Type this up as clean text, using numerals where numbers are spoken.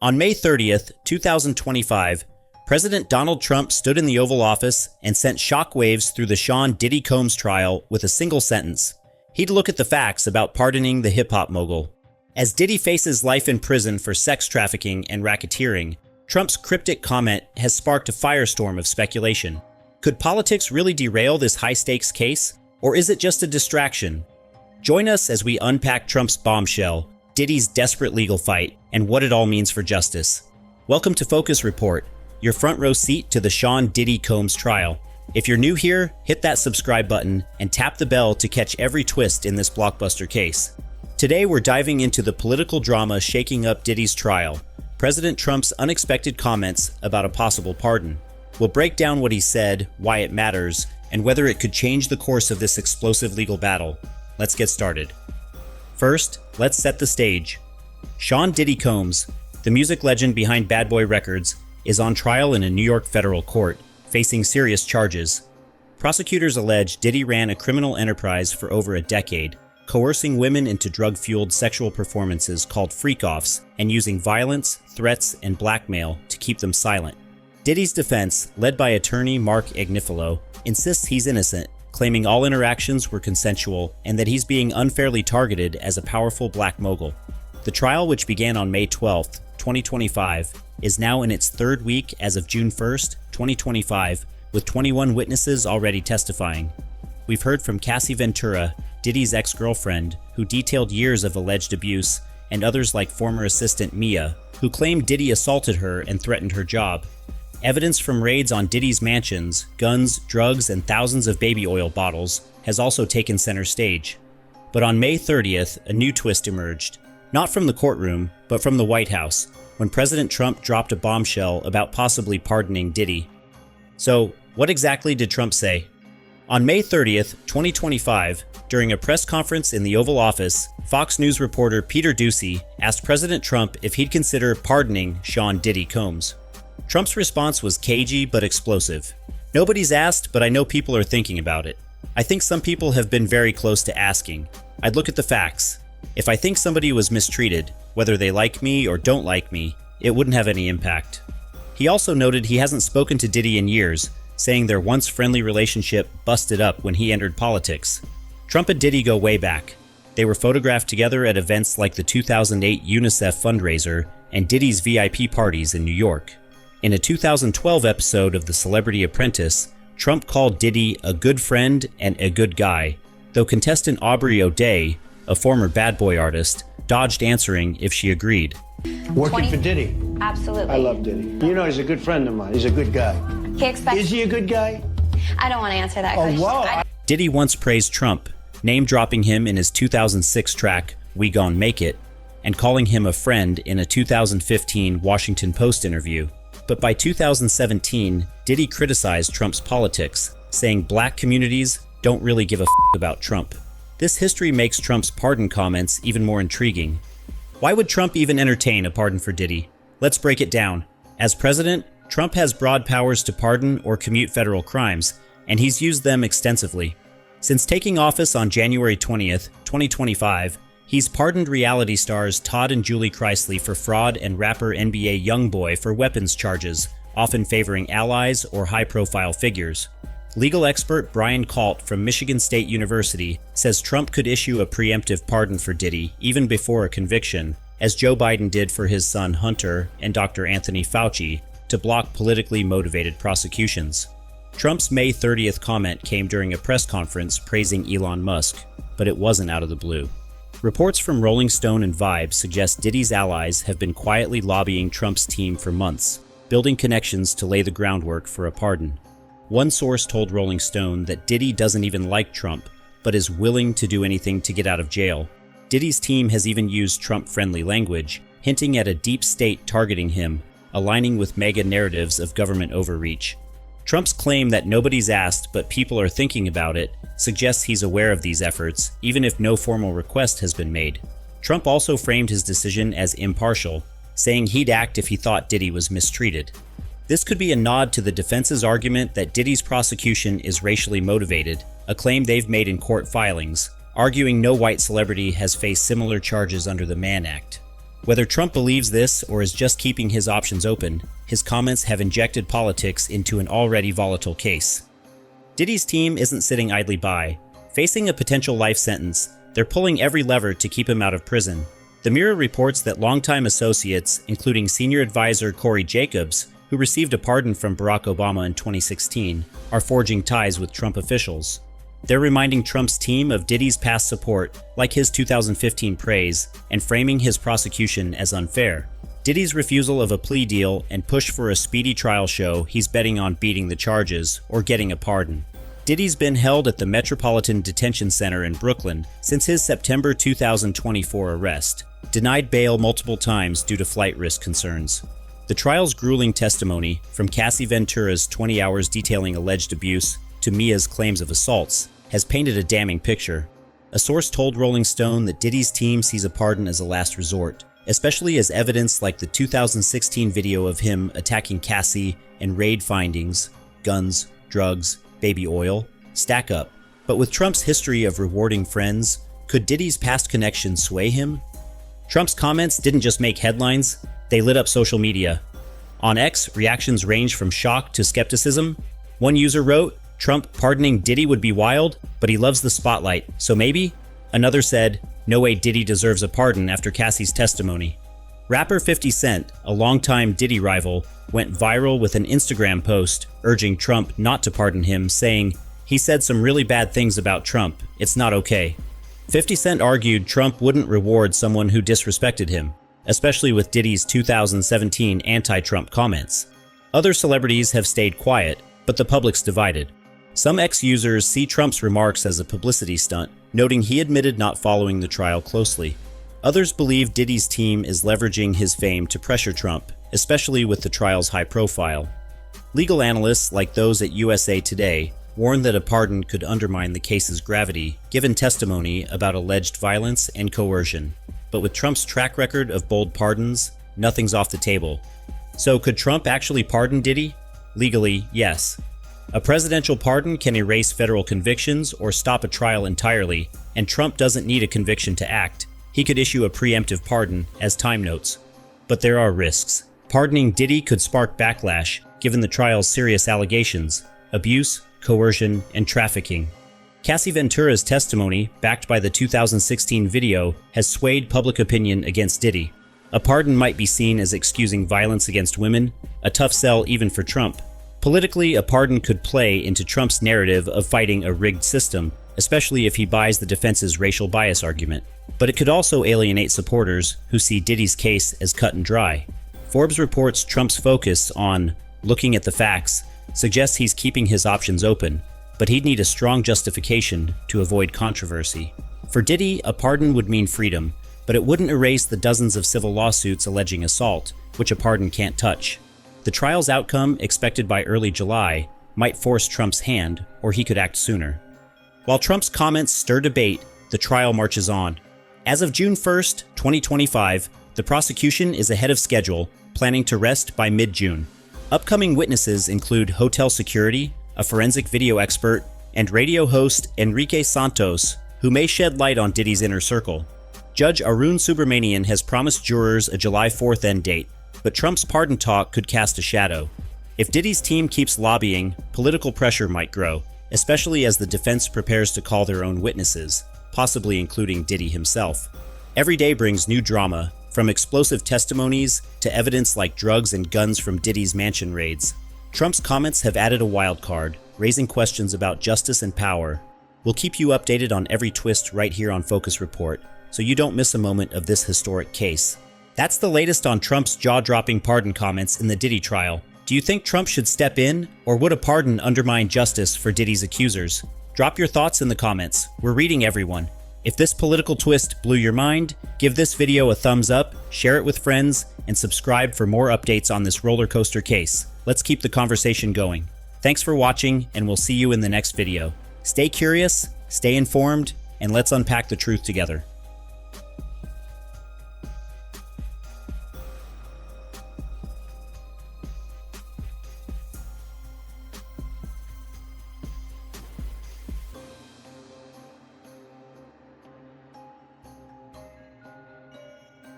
On May 30th, 2025, President Donald Trump stood in the Oval Office and sent shockwaves through the Sean Diddy Combs trial with a single sentence. He'd look at the facts about pardoning the hip-hop mogul. As Diddy faces life in prison for sex trafficking and racketeering, Trump's cryptic comment has sparked a firestorm of speculation. Could politics really derail this high-stakes case, or is it just a distraction? Join us as we unpack Trump's bombshell, Diddy's desperate legal fight, and what it all means for justice. Welcome to Focus Report, your front row seat to the Sean Diddy Combs trial. If you're new here, hit that subscribe button and tap the bell to catch every twist in this blockbuster case. Today we're diving into the political drama shaking up Diddy's trial, President Trump's unexpected comments about a possible pardon. We'll break down what he said, why it matters, and whether it could change the course of this explosive legal battle. Let's get started. First, let's set the stage. Sean Diddy Combs, the music legend behind Bad Boy Records, is on trial in a New York federal court, facing serious charges. Prosecutors allege Diddy ran a criminal enterprise for over a decade, coercing women into drug-fueled sexual performances called freak-offs and using violence, threats, and blackmail to keep them silent. Diddy's defense, led by attorney Mark Agnifilo, insists he's innocent, claiming all interactions were consensual and that he's being unfairly targeted as a powerful black mogul. The trial, which began on May 12, 2025, is now in its third week as of June 1, 2025, with 21 witnesses already testifying. We've heard from Cassie Ventura, Diddy's ex-girlfriend, who detailed years of alleged abuse, and others like former assistant Mia, who claimed Diddy assaulted her and threatened her job. Evidence from raids on Diddy's mansions, guns, drugs, and thousands of baby oil bottles has also taken center stage. But on May 30th, a new twist emerged. Not from the courtroom, but from the White House, when President Trump dropped a bombshell about possibly pardoning Diddy. So, what exactly did Trump say? On May 30th, 2025, during a press conference in the Oval Office, Fox News reporter Peter Doocy asked President Trump if he'd consider pardoning Sean Diddy Combs. Trump's response was cagey but explosive. Nobody's asked, but I know people are thinking about it. I think some people have been very close to asking. I'd look at the facts. If I think somebody was mistreated, whether they like me or don't like me, it wouldn't have any impact. He also noted he hasn't spoken to Diddy in years, saying their once friendly relationship busted up when he entered politics. Trump and Diddy go way back. They were photographed together at events like the 2008 UNICEF fundraiser and Diddy's VIP parties in New York. In a 2012 episode of The Celebrity Apprentice, Trump called Diddy a good friend and a good guy, though contestant Aubrey O'Day, a former Bad Boy artist, dodged answering if she agreed. Working for Diddy? Absolutely. I love Diddy. You know, he's a good friend of mine. He's a good guy. Is he a good guy? I don't want to answer that question. Wow. Diddy once praised Trump, name-dropping him in his 2006 track, We Gon' Make It, and calling him a friend in a 2015 Washington Post interview. But by 2017, Diddy criticized Trump's politics, saying black communities don't really give a about Trump. This history makes Trump's pardon comments even more intriguing. Why would Trump even entertain a pardon for Diddy? Let's break it down. As president, Trump has broad powers to pardon or commute federal crimes, and he's used them extensively. Since taking office on January 20th, 2025, he's pardoned reality stars Todd and Julie Chrisley for fraud and rapper NBA YoungBoy for weapons charges, often favoring allies or high-profile figures. Legal expert Brian Kalt from Michigan State University says Trump could issue a preemptive pardon for Diddy even before a conviction, as Joe Biden did for his son Hunter and Dr. Anthony Fauci, to block politically motivated prosecutions. Trump's May 30th comment came during a press conference praising Elon Musk, but it wasn't out of the blue. Reports from Rolling Stone and Vibe suggest Diddy's allies have been quietly lobbying Trump's team for months, building connections to lay the groundwork for a pardon. One source told Rolling Stone that Diddy doesn't even like Trump, but is willing to do anything to get out of jail. Diddy's team has even used Trump-friendly language, hinting at a deep state targeting him, aligning with mega narratives of government overreach. Trump's claim that nobody's asked but people are thinking about it suggests he's aware of these efforts, even if no formal request has been made. Trump also framed his decision as impartial, saying he'd act if he thought Diddy was mistreated. This could be a nod to the defense's argument that Diddy's prosecution is racially motivated, a claim they've made in court filings, arguing no white celebrity has faced similar charges under the Mann Act. Whether Trump believes this or is just keeping his options open, his comments have injected politics into an already volatile case. Diddy's team isn't sitting idly by. Facing a potential life sentence, they're pulling every lever to keep him out of prison. The Mirror reports that longtime associates, including senior advisor Corey Jacobs, who received a pardon from Barack Obama in 2016, are forging ties with Trump officials. They're reminding Trump's team of Diddy's past support, like his 2015 praise, and framing his prosecution as unfair. Diddy's refusal of a plea deal and push for a speedy trial show he's betting on beating the charges or getting a pardon. Diddy's been held at the Metropolitan Detention Center in Brooklyn since his September 2024 arrest, denied bail multiple times due to flight risk concerns. The trial's grueling testimony, from Cassie Ventura's 20 hours detailing alleged abuse to Mia's claims of assaults, has painted a damning picture. A source told Rolling Stone that Diddy's team sees a pardon as a last resort, especially as evidence like the 2016 video of him attacking Cassie and raid findings, guns, drugs, baby oil, stack up. But with Trump's history of rewarding friends, could Diddy's past connections sway him? Trump's comments didn't just make headlines, they lit up social media. On X, reactions ranged from shock to skepticism. One user wrote, "Trump pardoning Diddy would be wild, but he loves the spotlight, so maybe?" Another said, "No way Diddy deserves a pardon after Cassie's testimony." Rapper 50 Cent, a longtime Diddy rival, went viral with an Instagram post urging Trump not to pardon him, saying, "He said some really bad things about Trump. It's not okay." 50 Cent argued Trump wouldn't reward someone who disrespected him, especially with Diddy's 2017 anti-Trump comments. Other celebrities have stayed quiet, but the public's divided. Some ex-users see Trump's remarks as a publicity stunt, noting he admitted not following the trial closely. Others believe Diddy's team is leveraging his fame to pressure Trump, especially with the trial's high profile. Legal analysts like those at USA Today warn that a pardon could undermine the case's gravity, given testimony about alleged violence and coercion. But with Trump's track record of bold pardons, nothing's off the table. So could Trump actually pardon Diddy? Legally, yes. A presidential pardon can erase federal convictions or stop a trial entirely, and Trump doesn't need a conviction to act. He could issue a preemptive pardon, as Time notes. But there are risks. Pardoning Diddy could spark backlash, given the trial's serious allegations: abuse, coercion, and trafficking. Cassie Ventura's testimony, backed by the 2016 video, has swayed public opinion against Diddy. A pardon might be seen as excusing violence against women, a tough sell even for Trump. Politically, a pardon could play into Trump's narrative of fighting a rigged system, especially if he buys the defense's racial bias argument. But it could also alienate supporters who see Diddy's case as cut and dry. Forbes reports Trump's focus on looking at the facts suggests he's keeping his options open, but he'd need a strong justification to avoid controversy. For Diddy, a pardon would mean freedom, but it wouldn't erase the dozens of civil lawsuits alleging assault, which a pardon can't touch. The trial's outcome, expected by early July, might force Trump's hand, or he could act sooner. While Trump's comments stir debate, the trial marches on. As of June 1st, 2025, the prosecution is ahead of schedule, planning to rest by mid-June. Upcoming witnesses include hotel security, a forensic video expert, and radio host Enrique Santos, who may shed light on Diddy's inner circle. Judge Arun Subramanian has promised jurors a July 4th end date, but Trump's pardon talk could cast a shadow. If Diddy's team keeps lobbying, political pressure might grow, especially as the defense prepares to call their own witnesses, possibly including Diddy himself. Every day brings new drama, from explosive testimonies to evidence like drugs and guns from Diddy's mansion raids. Trump's comments have added a wild card, raising questions about justice and power. We'll keep you updated on every twist right here on Focus Report, so you don't miss a moment of this historic case. That's the latest on Trump's jaw-dropping pardon comments in the Diddy trial. Do you think Trump should step in, or would a pardon undermine justice for Diddy's accusers? Drop your thoughts in the comments. We're reading everyone. If this political twist blew your mind, give this video a thumbs up, share it with friends, and subscribe for more updates on this roller coaster case. Let's keep the conversation going. Thanks for watching, and we'll see you in the next video. Stay curious, stay informed, and let's unpack the truth together.